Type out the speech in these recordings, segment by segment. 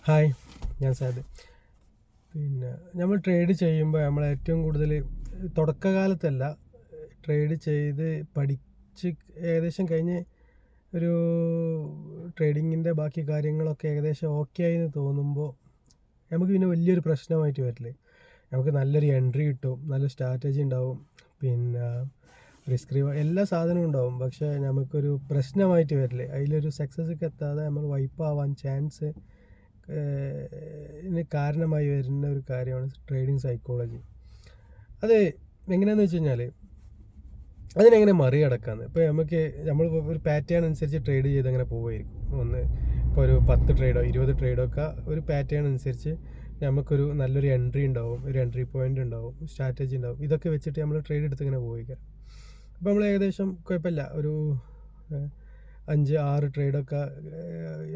Hi, ഞാൻ Saad. നമ്മൾ trade ചെയ്യുമ്പോൾ നമ്മൾ ഏറ്റവും കൂടുതൽ തുടക്കകാലത്തല്ല, ട്രേഡ് ചെയ്ത് പഠിച്ച് ഏകദേശം കഴിഞ്ഞ് ഒരു ട്രേഡിങ്ങിൻ്റെ ബാക്കി കാര്യങ്ങളൊക്കെ ഏകദേശം ഓക്കെ ആയി എന്ന് തോന്നുമ്പോൾ നമുക്ക് പിന്നെ വലിയൊരു പ്രശ്നമായിട്ട് വരില്ലേ. നമുക്ക് നല്ലൊരു എൻട്രി കിട്ടും, നല്ല സ്ട്രാറ്റജി ഉണ്ടാവും, പിന്നെ റിസ്ക് എല്ലാ സാധനവും ഉണ്ടാവും. പക്ഷേ നമുക്കൊരു പ്രശ്നമായിട്ട് വരില്ലേ, അതിലൊരു സക്സസ്സൊക്കെ എത്താതെ നമ്മൾ വൈപ്പാവാൻ ചാൻസ് ഇതിന് കാരണമായി വരുന്ന ഒരു കാര്യമാണ് ട്രേഡിങ് സൈക്കോളജി. അത് എങ്ങനെയാണെന്ന് വെച്ച് കഴിഞ്ഞാൽ അതിനെങ്ങനെ മറികടക്കാമെന്ന്. ഇപ്പോൾ നമ്മൾ ഒരു പാറ്റേൺ അനുസരിച്ച് ട്രേഡ് ചെയ്ത് അങ്ങനെ പോവുമായിരിക്കും. ഇപ്പോൾ ഒരു 10 ട്രേഡോ 20 ട്രേഡോ ഒക്കെ ഒരു പാറ്റേൺ അനുസരിച്ച് നമുക്കൊരു നല്ലൊരു എൻട്രി ഉണ്ടാവും, ഒരു എൻട്രി പോയിൻ്റ് ഉണ്ടാവും, സ്ട്രാറ്റജി ഉണ്ടാവും. ഇതൊക്കെ വെച്ചിട്ട് നമ്മൾ ട്രേഡ് എടുത്ത് ഇങ്ങനെ പോയിക്കാം. അപ്പോൾ നമ്മൾ ഏകദേശം കുഴപ്പമില്ല ഒരു 5-6 ട്രേഡൊക്കെ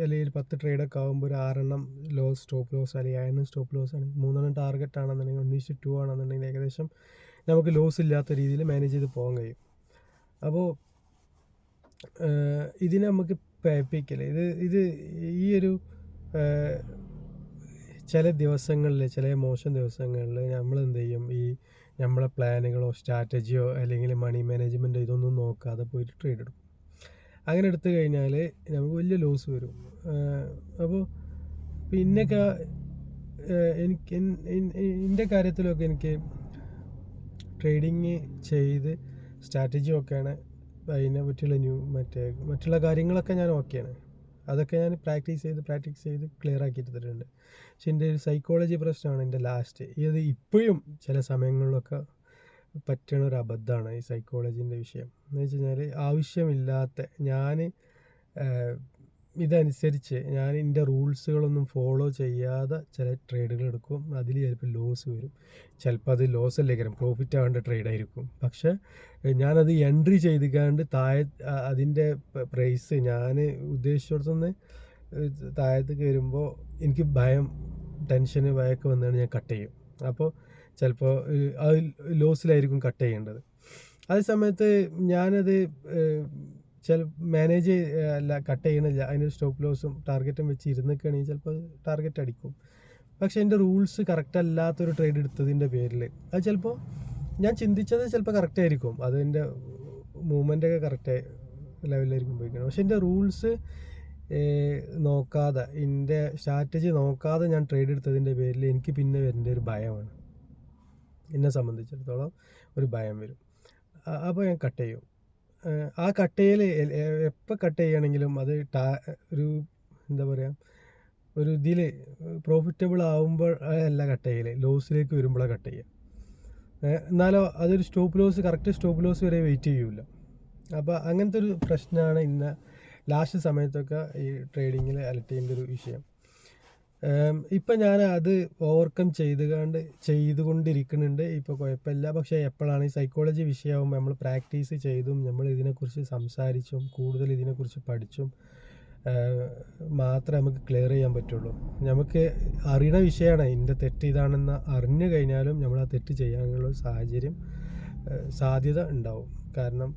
അല്ലെങ്കിൽ 10 ട്രേഡൊക്കെ ആകുമ്പോൾ ഒരു 6 സ്റ്റോപ്പ് ലോസ് അല്ലെങ്കിൽ 7 സ്റ്റോപ്പ് ലോസ് ആണ്, 3 ടാർഗറ്റ് ആണെന്നുണ്ടെങ്കിൽ 1:2 ആണെന്നുണ്ടെങ്കിൽ ഏകദേശം നമുക്ക് ലോസ് ഇല്ലാത്ത രീതിയിൽ മാനേജ് ചെയ്ത് പോകാൻ കഴിയും. അപ്പോൾ ഇതിനെ നമുക്ക് പേപ്പിക്കല് ഇത് ഈ ഒരു ചില ദിവസങ്ങളിൽ, ചില മോശം ദിവസങ്ങളിൽ നമ്മൾ എന്ത് ചെയ്യും, നമ്മളെ പ്ലാനുകളോ സ്ട്രാറ്റജിയോ അല്ലെങ്കിൽ മണി മാനേജ്മെൻറ്റോ ഇതൊന്നും നോക്കാതെ പോയിട്ട് ട്രേഡ് എടുക്കും. അങ്ങനെ എടുത്തു കഴിഞ്ഞാൽ നമുക്ക് വലിയ ലോസ് വരും. അപ്പോൾ പിന്നൊക്കെ എനിക്ക് എൻ്റെ കാര്യത്തിലൊക്കെ എനിക്ക് ട്രേഡിങ് ചെയ്ത് സ്ട്രാറ്റജി ഒക്കെയാണ്, അതിനെ പറ്റിയുള്ള മറ്റുള്ള കാര്യങ്ങളൊക്കെ ഞാൻ ഓക്കെയാണ്. അതൊക്കെ ഞാൻ പ്രാക്ടീസ് ചെയ്ത് ക്ലിയർ ആക്കിയിട്ട് തരുന്നുണ്ട്. പക്ഷെ എൻ്റെ ഒരു സൈക്കോളജി പ്രശ്നമാണ് എൻ്റെ ലാസ്റ്റ്. ഇത് ഇപ്പോഴും ചില സമയങ്ങളിലൊക്കെ പറ്റണ ഒരു അബദ്ധമാണ് ഈ സൈക്കോളജീൻ്റെ വിഷയം. എന്ന് വെച്ച് കഴിഞ്ഞാൽ ആവശ്യമില്ലാത്ത ഇതനുസരിച്ച് ഞാൻ എൻ്റെ റൂൾസുകളൊന്നും ഫോളോ ചെയ്യാതെ ചില ട്രേഡുകൾ എടുക്കും. അതിൽ ചിലപ്പോൾ ലോസ് വരും, ചിലപ്പോൾ അത് ലോസ് അല്ലേക്കാരം പ്രോഫിറ്റ് ആവേണ്ട ട്രേഡായിരിക്കും. പക്ഷേ ഞാനത് എൻട്രി ചെയ്തിക്കാണ്ട് അതിൻ്റെ പ്രൈസ് ഞാൻ ഉദ്ദേശിച്ചിടത്തുനിന്ന് താഴത്തേക്ക് വരുമ്പോൾ എനിക്ക് ടെൻഷന് ഭയമൊക്കെ വന്നാണ് ഞാൻ കട്ട് ചെയ്യും. അപ്പോൾ ചിലപ്പോൾ അത് ലോസിലായിരിക്കും കട്ട് ചെയ്യേണ്ടത്. അതേ സമയത്ത് ഞാനത് മാനേജ് കട്ട് ചെയ്യണില്ല, അതിന് സ്റ്റോപ്പ് ലോസും ടാർഗറ്റും വെച്ച് ഇരുന്നൊക്കെയാണെങ്കിൽ ചിലപ്പോൾ ടാർഗറ്റ് അടിക്കും. പക്ഷേ എൻ്റെ റൂൾസ് കറക്റ്റ് അല്ലാത്തൊരു ട്രേഡ് എടുത്തതിൻ്റെ പേരിൽ അത് ചിലപ്പോൾ ഞാൻ ചിന്തിച്ചത് ചിലപ്പോൾ കറക്റ്റ് ആയിരിക്കും, അതിൻ്റെ മൂവ്മെൻ്റൊക്കെ കറക്റ്റ് ലെവലിലായിരിക്കും പോയിക്കണം. പക്ഷേ എൻ്റെ റൂൾസ് നോക്കാതെ, എൻ്റെ സ്ട്രാറ്റജി നോക്കാതെ ഞാൻ ട്രേഡ് എടുത്തതിൻ്റെ പേരിൽ എനിക്ക് പിന്നെ വരേണ്ട ഒരു ഭയമാണ്, എന്നെ സംബന്ധിച്ചിടത്തോളം ഒരു ഭയം വരും. അപ്പോൾ ഞാൻ കട്ട് ചെയ്യും. ആ കട്ട് ചെയ്യൽ എപ്പോൾ കട്ട് ചെയ്യുകയാണെങ്കിലും അത് ഒരു എന്താ പറയുക, ഒരു ഇതിൽ പ്രോഫിറ്റബിൾ ആകുമ്പോൾ അല്ല കട്ട് ചെയ്യൽ, ലോസിലേക്ക് വരുമ്പോഴാണ് കട്ട് ചെയ്യുക. എന്നാലോ അതൊരു കറക്റ്റ് സ്റ്റോപ്പ് ലോസ് വരെ വെയിറ്റ് ചെയ്യൂല. അപ്പോൾ അങ്ങനത്തെ ഒരു പ്രശ്നമാണ് ഇന്ന് ലാസ്റ്റ് സമയത്തൊക്കെ ഈ ട്രേഡിങ്ങിൽ അലർട്ട് ചെയ്യേണ്ട ഒരു വിഷയം. ഇപ്പം ഞാൻ അത് ഓവർകം ചെയ്തുകൊണ്ടിരിക്കുന്നുണ്ട്. ഇപ്പോൾ കുഴപ്പമില്ല. പക്ഷേ എപ്പോഴാണ് ഈ സൈക്കോളജി വിഷയമാകുമ്പോൾ നമ്മൾ പ്രാക്ടീസ് ചെയ്തും നമ്മൾ ഇതിനെക്കുറിച്ച് സംസാരിച്ചും കൂടുതൽ ഇതിനെക്കുറിച്ച് പഠിച്ചും മാത്രമേ നമുക്ക് ക്ലിയർ ചെയ്യാൻ പറ്റുള്ളൂ. നമുക്ക് അറിയണ വിഷയമാണ്, ഇതിൻ്റെ തെറ്റ് ഇതാണെന്ന് അറിഞ്ഞു കഴിഞ്ഞാലും നമ്മൾ ആ തെറ്റ് ചെയ്യാനുള്ള സാധ്യത ഉണ്ടാവും. കാരണം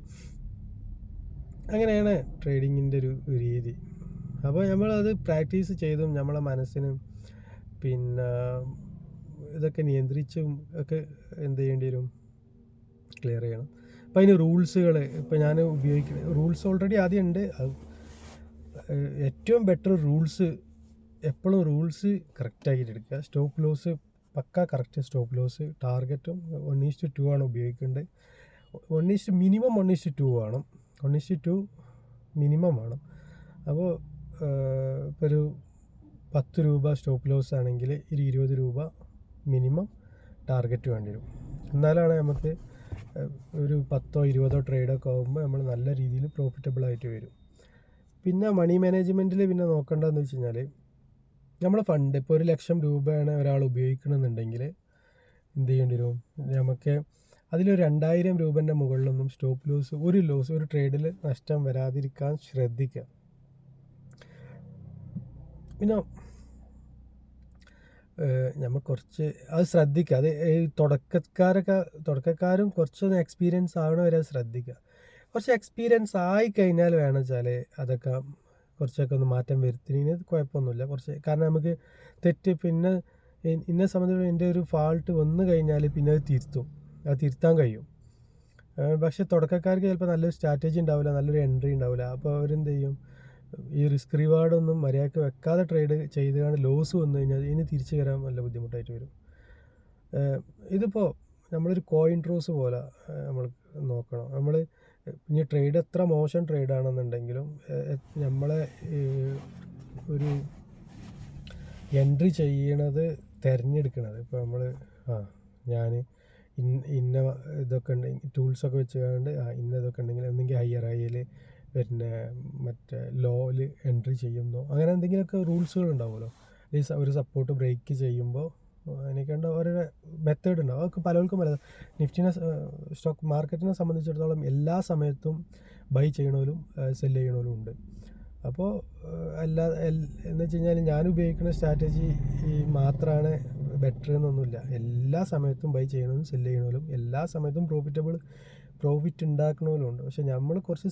അങ്ങനെയാണ് ട്രേഡിങ്ങിൻ്റെ ഒരു രീതി. അപ്പോൾ നമ്മളത് പ്രാക്ടീസ് ചെയ്തും നമ്മളെ മനസ്സിനും പിന്നെ ഇതൊക്കെ നിയന്ത്രിച്ചും ഒക്കെ എന്ത് ചെയ്യേണ്ടി വരും, ക്ലിയർ ചെയ്യണം. അപ്പോൾ അതിന് റൂൾസുകൾ ഇപ്പോൾ ഞാൻ ഉപയോഗിക്കുന്ന റൂൾസ് ഓൾറെഡി ആദ്യം ഉണ്ട്. ഏറ്റവും ബെറ്റർ എപ്പോഴും റൂൾസ് കറക്റ്റാക്കിയിട്ട് എടുക്കുക. സ്റ്റോപ്പ് ലോസ് പക്ക കറക്റ്റ് സ്റ്റോപ്പ് ലോസ്, ടാർഗറ്റും 1:2 ആണ് ഉപയോഗിക്കേണ്ടത്. മിനിമം 1:2 വേണം, 1:2 മിനിമം വേണം. അപ്പോൾ ഇപ്പോൾ ഒരു 10 രൂപ സ്റ്റോപ്പ് ലോസ് ആണെങ്കിൽ 20 രൂപ മിനിമം ടാർഗറ്റ് വേണ്ടി വരും. എന്നാലാണ് നമുക്ക് ഒരു 10-20 ട്രേഡൊക്കെ ആകുമ്പോൾ നമ്മൾ നല്ല രീതിയിൽ പ്രോഫിറ്റബിളായിട്ട് വരും. പിന്നെ മണി മാനേജ്മെൻറ്റിൽ പിന്നെ നോക്കേണ്ടതെന്ന് വെച്ച് കഴിഞ്ഞാൽ നമ്മളെ ഫണ്ട് ഇപ്പോൾ 1,00,000 രൂപയാണ് ഒരാൾ ഉപയോഗിക്കണമെന്നുണ്ടെങ്കിൽ എന്ത് ചെയ്യേണ്ടി വരും, നമുക്ക് അതിലൊരു 2,000 രൂപേൻ്റെ മുകളിലൊന്നും ഒരു ട്രേഡിൽ നഷ്ടം വരാതിരിക്കാൻ ശ്രദ്ധിക്കുക. പിന്നെ നമ്മൾ കുറച്ച് അത് ശ്രദ്ധിക്കുക. അത് തുടക്കക്കാരും കുറച്ചൊന്ന് എക്സ്പീരിയൻസ് ആവണ വരെ ശ്രദ്ധിക്കുക. കുറച്ച് എക്സ്പീരിയൻസ് ആയിക്കഴിഞ്ഞാൽ വേണം വെച്ചാൽ അതൊക്കെ കുറച്ചൊക്കെ ഒന്ന് മാറ്റം വരുത്തിനു കുഴപ്പമൊന്നുമില്ല. കുറച്ച് കാരണം നമുക്ക് തെറ്റ് പിന്നെ എന്നെ സംബന്ധിച്ചിടത്തോളം എൻ്റെ ഒരു ഫാൾട്ട് വന്നു കഴിഞ്ഞാൽ പിന്നെ അത് തിരുത്താൻ കഴിയും. പക്ഷെ തുടക്കക്കാർക്ക് ചിലപ്പോൾ നല്ലൊരു സ്ട്രാറ്റജി ഉണ്ടാവില്ല, നല്ലൊരു എൻട്രി ഉണ്ടാവില്ല. അപ്പോൾ അവരെന്ത് ചെയ്യും, ഈ റിസ്ക് റിവാർഡൊന്നും മര്യാദയ്ക്ക് വെക്കാതെ ട്രേഡ് ചെയ്താണ് ലോസ് വന്നു കഴിഞ്ഞാൽ ഇനി തിരിച്ചു കയറാൻ നല്ല ബുദ്ധിമുട്ടായിട്ട് വരും. ഇതിപ്പോൾ നമ്മളൊരു കോയിൻ ട്രോസ് പോലെ നമ്മൾ നോക്കണം. നമ്മൾ ഇനി ട്രേഡ് എത്ര മോശം ട്രേഡാണെന്നുണ്ടെങ്കിലും നമ്മളെ ഒരു എൻട്രി ചെയ്യണത് തിരഞ്ഞെടുക്കണത് ഇപ്പോൾ നമ്മൾ ഞാൻ ഇന്ന ഇതൊക്കെ ഉണ്ടെങ്കിൽ ടൂൾസൊക്കെ വെച്ചുകൊണ്ട് ഇന്ന ഇതൊക്കെ ഉണ്ടെങ്കിൽ എന്തെങ്കിൽ ഹയർ ഹൈയിൽ പിന്നെ മറ്റേ ലോയിൽ എൻട്രി ചെയ്യുന്നോ അങ്ങനെ എന്തെങ്കിലുമൊക്കെ റൂൾസുകൾ ഉണ്ടാവുമല്ലോ. ഒരു സപ്പോർട്ട് ബ്രേക്ക് ചെയ്യുമ്പോൾ അതിനൊക്കെയുണ്ട് ഓരോ മെത്തേഡ് ഉണ്ടാവും. അതൊക്കെ പലർക്കും പല നിഫ്റ്റിനെ സ്റ്റോക്ക് മാർക്കറ്റിനെ സംബന്ധിച്ചിടത്തോളം എല്ലാ സമയത്തും ബൈ ചെയ്യണവരും സെല് ചെയ്യണവരും ഉണ്ട്. അപ്പോൾ എന്ന് വെച്ച് കഴിഞ്ഞാൽ ഞാൻ ഉപയോഗിക്കുന്ന സ്ട്രാറ്റജി മാത്രമാണ് ബെറ്റർ എന്നൊന്നുമില്ല. എല്ലാ സമയത്തും ബൈ ചെയ്യണവരും സെല് ചെയ്യണവരും എല്ലാ സമയത്തും പ്രോഫിറ്റ് ഉണ്ടാക്കണവരും ഉണ്ട്. പക്ഷെ നമ്മൾ കുറച്ച്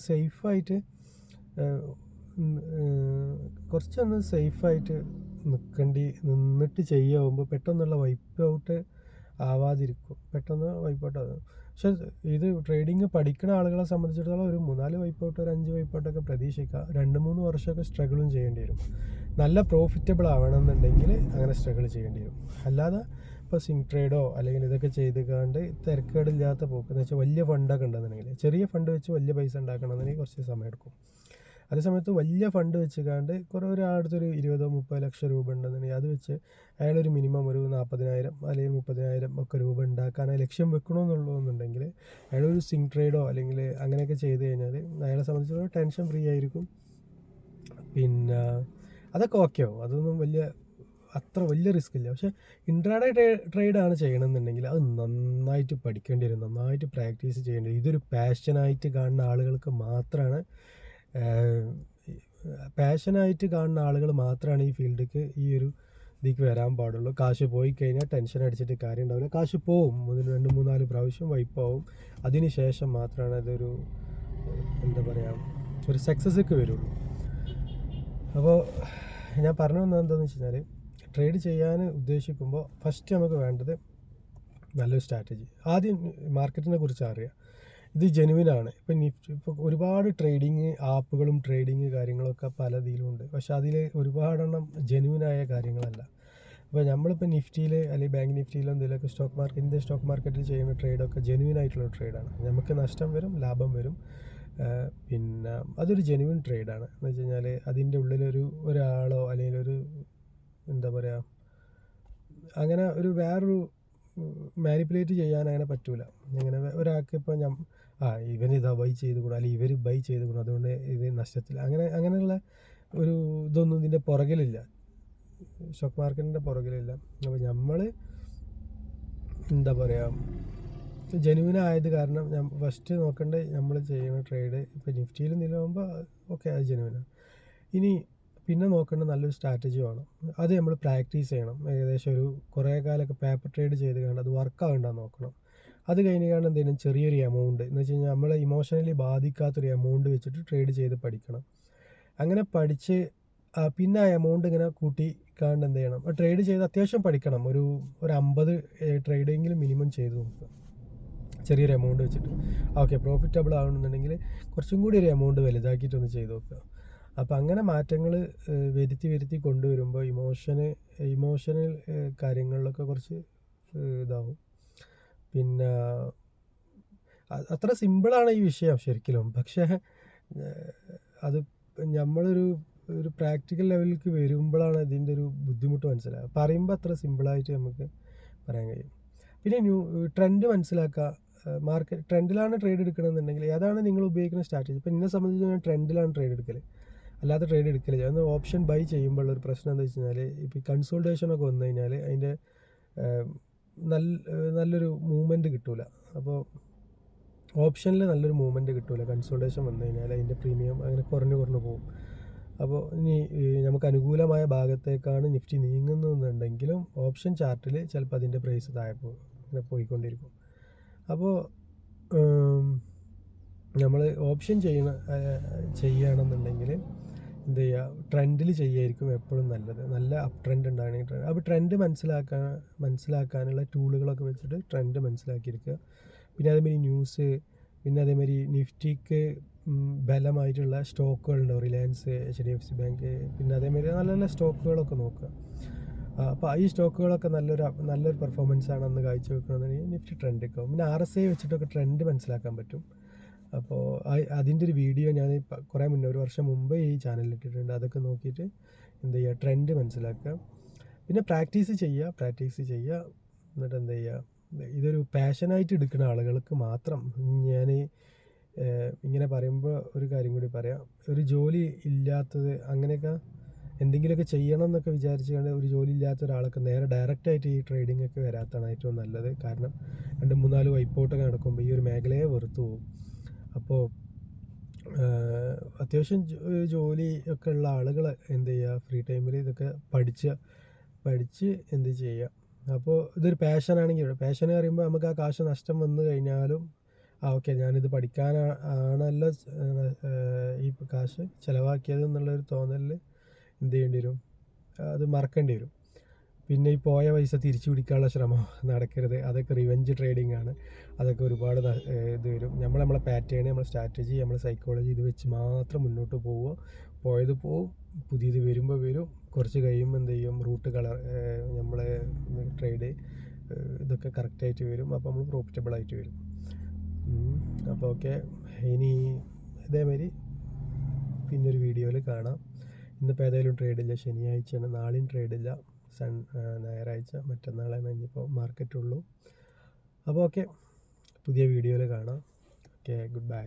കുറച്ചൊന്ന് സേഫായിട്ട് നിന്നിട്ട് ചെയ്യാവുമ്പോൾ പെട്ടെന്നുള്ള വൈപ്പ് ഔട്ട് ആവാതിരിക്കും. പെട്ടെന്ന് വൈപ്പ് ഔട്ട് ആകും. പക്ഷെ ഇത് ട്രേഡിങ് പഠിക്കുന്ന ആളുകളെ സംബന്ധിച്ചിടത്തോളം ഒരു 3-4 വൈപ്പ് ഔട്ട്, ഒരു 5 വൈപ്പ് ഔട്ടൊക്കെ പ്രതീക്ഷിക്കാം. 2-3 വർഷമൊക്കെ സ്ട്രഗിളും ചെയ്യേണ്ടി വരും. നല്ല പ്രോഫിറ്റബിൾ ആവണമെന്നുണ്ടെങ്കിൽ അങ്ങനെ സ്ട്രഗിൾ ചെയ്യേണ്ടി വരും. അല്ലാതെ ഇപ്പോൾ സിങ് ട്രേഡോ അല്ലെങ്കിൽ ഇതൊക്കെ ചെയ്തുകൊണ്ട് തിരക്കേടില്ലാത്ത പോക്ക് എന്ന് വെച്ചാൽ വലിയ ഫണ്ടൊക്കെ ഉണ്ടെന്നുണ്ടെങ്കിൽ, ചെറിയ ഫണ്ട് വെച്ച് വലിയ പൈസ ഉണ്ടാക്കണമെന്നുണ്ടെങ്കിൽ കുറച്ച് സമയം എടുക്കും. അതേസമയത്ത് വലിയ ഫണ്ട് വെച്ചുകൊണ്ട് ഒരാളടുത്തൊരു 20-30 ലക്ഷം രൂപ ഉണ്ടെന്നുണ്ടെങ്കിൽ അത് വെച്ച് അയാളൊരു മിനിമം ഒരു 40,000 അല്ലെങ്കിൽ 30,000 ഒക്കെ രൂപ ഉണ്ടാക്കാൻ ലക്ഷ്യം വെക്കണമെന്നുള്ളതെന്നുണ്ടെങ്കിൽ അയാളൊരു സിങ് ട്രേഡോ അല്ലെങ്കിൽ അങ്ങനെയൊക്കെ ചെയ്ത് കഴിഞ്ഞാൽ അയാളെ സംബന്ധിച്ചിടത്തോളം ടെൻഷൻ ഫ്രീ ആയിരിക്കും. പിന്നെ അതൊക്കെ ഓക്കെ ആവും. അതൊന്നും അത്ര വലിയ റിസ്ക് ഇല്ല. പക്ഷേ ഇൻട്രാഡേ ട്രേഡാണ് ചെയ്യണമെന്നുണ്ടെങ്കിൽ അത് നന്നായിട്ട് പഠിക്കേണ്ടി വരും, നന്നായിട്ട് പ്രാക്ടീസ് ചെയ്യേണ്ടി വരും. ഇതൊരു പാഷനായിട്ട് കാണുന്ന ആളുകൾക്ക് മാത്രമാണ് ഈ ഫീൽഡിലേക്ക് ഈ ഒരു ഇതിലേക്ക് വരാൻ പാടുള്ളൂ. കാശ് പോയി കഴിഞ്ഞാൽ ടെൻഷൻ അടിച്ചിട്ട് കാര്യം ഉണ്ടാവില്ല. കാശ് പോവും, 2-3-4 പ്രാവശ്യം വൈപ്പാവും. അതിന് ശേഷം മാത്രമാണ് അതൊരു എന്താ പറയുക ഒരു സക്സസ്സൊക്കെ വരുള്ളൂ. അപ്പോൾ ഞാൻ പറഞ്ഞു വന്നത് എന്താണെന്ന് വെച്ച് കഴിഞ്ഞാൽ ട്രേഡ് ചെയ്യാൻ ഉദ്ദേശിക്കുമ്പോൾ ഫസ്റ്റ് നമുക്ക് വേണ്ടത് നല്ലൊരു സ്ട്രാറ്റജി. ആദ്യം മാർക്കറ്റിനെ കുറിച്ച് അറിയുക. ഇത് ജെനുവിനാണ്. ഇപ്പോൾ ഒരുപാട് ട്രേഡിങ് ആപ്പുകളും ട്രേഡിങ് കാര്യങ്ങളൊക്കെ പല ഇതിലുമുണ്ട്. പക്ഷെ അതിൽ ഒരുപാടെണ്ണം ജെനുവിനായ കാര്യങ്ങളല്ല. അപ്പോൾ നമ്മളിപ്പോൾ നിഫ്റ്റിയിൽ അല്ലെങ്കിൽ ബാങ്ക് നിഫ്റ്റിയിലോ എന്തെങ്കിലുമൊക്കെ ഇന്ത്യൻ സ്റ്റോക്ക് മാർക്കറ്റിൽ ചെയ്യുന്ന ട്രേഡൊക്കെ ജെനുവിനായിട്ടുള്ള ട്രേഡാണ്. നമുക്ക് നഷ്ടം വരും, ലാഭം വരും. പിന്നെ അതൊരു ജെനുവിൻ ട്രേഡാണ് എന്ന് വെച്ച് കഴിഞ്ഞാൽ അതിൻ്റെ ഉള്ളിലൊരു ഒരാളോ അല്ലെങ്കിൽ ഒരു എന്താ പറയുക അങ്ങനെ ഒരു വേറൊരു മാനിപ്പുലേറ്റ് ചെയ്യാൻ അങ്ങനെ പറ്റൂല. അങ്ങനെ ഒരാൾക്ക് ഇപ്പോൾ ഇവനിതാ ബൈ ചെയ്ത് കൂടാ അല്ലെങ്കിൽ ഇവർ ബൈ ചെയ്ത് കൂടാ അതുകൊണ്ട് ഇത് നഷ്ടത്തിൽ അങ്ങനെയുള്ള ഒരു ഇതൊന്നും ഇതിൻ്റെ പുറകിലില്ല, സ്റ്റോക്ക് മാർക്കറ്റിൻ്റെ പുറകിലില്ല. അപ്പോൾ നമ്മൾ എന്താ പറയുക ജെനുവിനായത് കാരണം ഫസ്റ്റ് നോക്കേണ്ടത് നമ്മൾ ചെയ്യുന്ന ട്രേഡ് ഇപ്പോൾ നിഫ്റ്റിയിൽ നിലവുമ്പോൾ ഓക്കെ അത് ജെനുവിനാണ്. പിന്നെ നോക്കേണ്ടത് നല്ലൊരു സ്ട്രാറ്റജി വേണം. അത് നമ്മൾ പ്രാക്ടീസ് ചെയ്യണം. ഏകദേശം ഒരു കുറേ കാലമൊക്കെ പേപ്പർ ട്രേഡ് ചെയ്ത് കണ്ട് അത് വർക്കാവുണ്ടാന്ന് നോക്കണം. അത് കഴിഞ്ഞ് കാണാൻ എന്തെങ്കിലും ചെറിയൊരു എമൗണ്ട് എന്ന് വെച്ച് കഴിഞ്ഞാൽ നമ്മളെ ഇമോഷണലി ബാധിക്കാത്തൊരു എമൗണ്ട് വെച്ചിട്ട് ട്രേഡ് ചെയ്ത് പഠിക്കണം. അങ്ങനെ പഠിച്ച് പിന്നെ ആ എമൗണ്ട് ഇങ്ങനെ കൂട്ടി കാണാൻ എന്ത് ചെയ്യണം, ട്രേഡ് ചെയ്ത് അത്യാവശ്യം പഠിക്കണം. ഒരു 50 ട്രേഡെങ്കിലും മിനിമം ചെയ്ത് നോക്കുക ചെറിയൊരു എമൗണ്ട് വെച്ചിട്ട്. ഓക്കെ പ്രോഫിറ്റബിൾ ആവണമെന്നുണ്ടെങ്കിൽ കുറച്ചും കൂടി ഒരു എമൗണ്ട് വലുതാക്കിയിട്ടൊന്ന് ചെയ്ത് നോക്കുക. അപ്പോൾ അങ്ങനെ മാറ്റങ്ങൾ വരുത്തി കൊണ്ടുവരുമ്പോൾ ഇമോഷണൽ കാര്യങ്ങളിലൊക്കെ കുറച്ച് ഇതാവും. പിന്നെ അത്ര സിമ്പിളാണ് ഈ വിഷയം ശരിക്കും. പക്ഷേ അത് നമ്മളൊരു പ്രാക്ടിക്കൽ ലെവലിലേക്ക് വരുമ്പോഴാണ് ഇതിൻ്റെ ഒരു ബുദ്ധിമുട്ട് മനസ്സിലാക്കുക. പറയുമ്പോൾ അത്ര സിമ്പിളായിട്ട് നമുക്ക് പറയാൻ കഴിയും. പിന്നെ ട്രെൻഡ് മനസ്സിലാക്കുക. ട്രെൻഡിലാണ് ട്രേഡ് എടുക്കണമെന്നുണ്ടെങ്കിൽ ഏതാണ് നിങ്ങൾ ഉപയോഗിക്കുന്ന സ്ട്രാറ്റജി. ഇപ്പോൾ എന്നെ സംബന്ധിച്ച് ഞാൻ ട്രെൻഡിലാണ് ട്രേഡ് എടുക്കൽ, അല്ലാതെ ട്രേഡ് എടുക്കലില്ല. അന്ന് ഓപ്ഷൻ ബൈ ചെയ്യുമ്പോൾ ഒരു പ്രശ്നം എന്താ വെച്ച് കഴിഞ്ഞാൽ ഇപ്പോൾ കൺസോൾട്ടേഷനൊക്കെ വന്നു കഴിഞ്ഞാൽ അതിൻ്റെ നല്ലൊരു മൂവ്മെൻറ്റ് കിട്ടില്ല. അപ്പോൾ ഓപ്ഷനിൽ നല്ലൊരു മൂവ്മെൻറ്റ് കിട്ടില്ല. കൺസോൾട്ടേഷൻ വന്നു കഴിഞ്ഞാൽ അതിൻ്റെ പ്രീമിയം അങ്ങനെ കുറഞ്ഞു പോകും. അപ്പോൾ ഇനി നമുക്ക് അനുകൂലമായ ഭാഗത്തേക്കാണ് നിഫ്റ്റി നീങ്ങുന്നതെന്നുണ്ടെങ്കിലും ഓപ്ഷൻ ചാർട്ടിൽ ചിലപ്പോൾ അതിൻ്റെ പ്രൈസ് താഴെ ഇങ്ങനെ പോയിക്കൊണ്ടിരിക്കും. അപ്പോൾ നമ്മൾ ഓപ്ഷൻ ചെയ്യണമെന്നുണ്ടെങ്കിൽ എന്ത് ചെയ്യുക, ട്രെൻഡിൽ ചെയ്യായിരിക്കും എപ്പോഴും നല്ലത്. നല്ല അപ്പ് ട്രെൻഡ് ഉണ്ടാണെങ്കിൽ അപ്പോൾ ട്രെൻഡ് മനസ്സിലാക്കാനുള്ള ടൂളുകളൊക്കെ വെച്ചിട്ട് ട്രെൻഡ് മനസ്സിലാക്കിയിരിക്കുക. പിന്നെ അതേമാതിരി ന്യൂസ്, പിന്നെ അതേമാതിരി നിഫ്റ്റിക്ക് ബലമായിട്ടുള്ള സ്റ്റോക്കുകളുണ്ടാവും, റിലയൻസ്, HDFC ബാങ്ക്, പിന്നെ അതേമാതിരി നല്ല നല്ല സ്റ്റോക്കുകളൊക്കെ നോക്കുക. അപ്പോൾ ഈ സ്റ്റോക്കുകളൊക്കെ നല്ലൊരു പെർഫോമൻസ് ആണ് അന്ന് കാഴ്ചവെക്കണമെന്നുണ്ടെങ്കിൽ നിഫ്റ്റി ട്രെൻഡൊക്കെ ആവും. പിന്നെ RSI വെച്ചിട്ടൊക്കെ ട്രെൻഡ് മനസ്സിലാക്കാൻ പറ്റും. അപ്പോൾ അതിൻ്റെ ഒരു വീഡിയോ ഞാൻ കുറേ മുന്നേ, ഒരു വർഷം മുമ്പ് ഈ ചാനലിൽ ഇട്ടിട്ടുണ്ട്. അതൊക്കെ നോക്കിയിട്ട് എന്ത് ചെയ്യുക, ട്രെൻഡ് മനസ്സിലാക്കുക. പിന്നെ പ്രാക്ടീസ് ചെയ്യുക. എന്നിട്ട് എന്ത് ചെയ്യുക, ഇതൊരു പാഷനായിട്ട് എടുക്കുന്ന ആളുകൾക്ക് മാത്രം. ഞാൻ ഇങ്ങനെ പറയുമ്പോൾ ഒരു കാര്യം കൂടി പറയാം. ഒരു ജോലി ഇല്ലാത്തത്, അങ്ങനെയൊക്കെ എന്തെങ്കിലുമൊക്കെ ചെയ്യണം എന്നൊക്കെ വിചാരിച്ചുകൊണ്ട് ഒരു ജോലി ഇല്ലാത്ത ഒരാൾക്ക് നേരെ ഡയറക്റ്റായിട്ട് ഈ ട്രേഡിംഗ് ഒക്കെ വരാത്തതാണ് ഏറ്റവും നല്ലത്. കാരണം 2-3-4 വൈപ്പൗട്ടൊക്കെ നടക്കുമ്പോൾ ഈ ഒരു മേഖലയെ വെറുത്തു പോകും. അപ്പോൾ അത്യാവശ്യം ജോലി ഒക്കെ ഉള്ള ആളുകൾ എന്ത് ചെയ്യുക, ഫ്രീ ടൈമിൽ ഇതൊക്കെ പഠിച്ച് എന്ത് ചെയ്യുക. അപ്പോൾ ഇതൊരു പാഷനാണെങ്കിൽ, പാഷൻ പറയുമ്പോൾ നമുക്ക് ആ കാശ് നഷ്ടം വന്നു കഴിഞ്ഞാലും ഓക്കെ, ഞാനിത് പഠിക്കാനാണല്ലോ ഈ കാശ് ചിലവാക്കിയത് എന്നുള്ളൊരു തോന്നലിൽ എന്ത് ചെയ്യേണ്ടി വരും, അത് മറക്കേണ്ടി വരും. പിന്നെ ഈ പോയ പൈസ തിരിച്ചു പിടിക്കാനുള്ള ശ്രമം നടക്കരുത്. അതൊക്കെ റിവെഞ്ച് ട്രേഡിംഗ് ആണ്. അതൊക്കെ ഒരുപാട് ഇത് വരും. നമ്മളെ പാറ്റേൺ, നമ്മളെ സ്ട്രാറ്റജി, നമ്മളെ സൈക്കോളജി ഇത് വെച്ച് മാത്രം മുന്നോട്ട് പോവുക. പോയത് പോവും, പുതിയത് വരുമ്പോൾ വരും. കുറച്ച് കഴിയുമ്പോൾ എന്ത് ചെയ്യും, റൂട്ട് നമ്മളെ ട്രേഡ് ഇതൊക്കെ കറക്റ്റായിട്ട് വരും. അപ്പോൾ നമ്മൾ പ്രോഫിറ്റബിളായിട്ട് വരും. അപ്പോൾ ഓക്കെ, ഇനി ഇതേമാതിരി പിന്നൊരു വീഡിയോയിൽ കാണാം. ഇന്നിപ്പോൾ ഏതായാലും ട്രേഡില്ല, ശനിയാഴ്ചയാണ്. നാളെയും ട്രേഡില്ല, ഞായറാഴ്ച, മറ്റന്നാളാണ് ഇനിയിപ്പോൾ മാർക്കറ്റുള്ളൂ. അപ്പോൾ ഓക്കെ, പുതിയ വീഡിയോയിൽ കാണാം. Okay, good bye.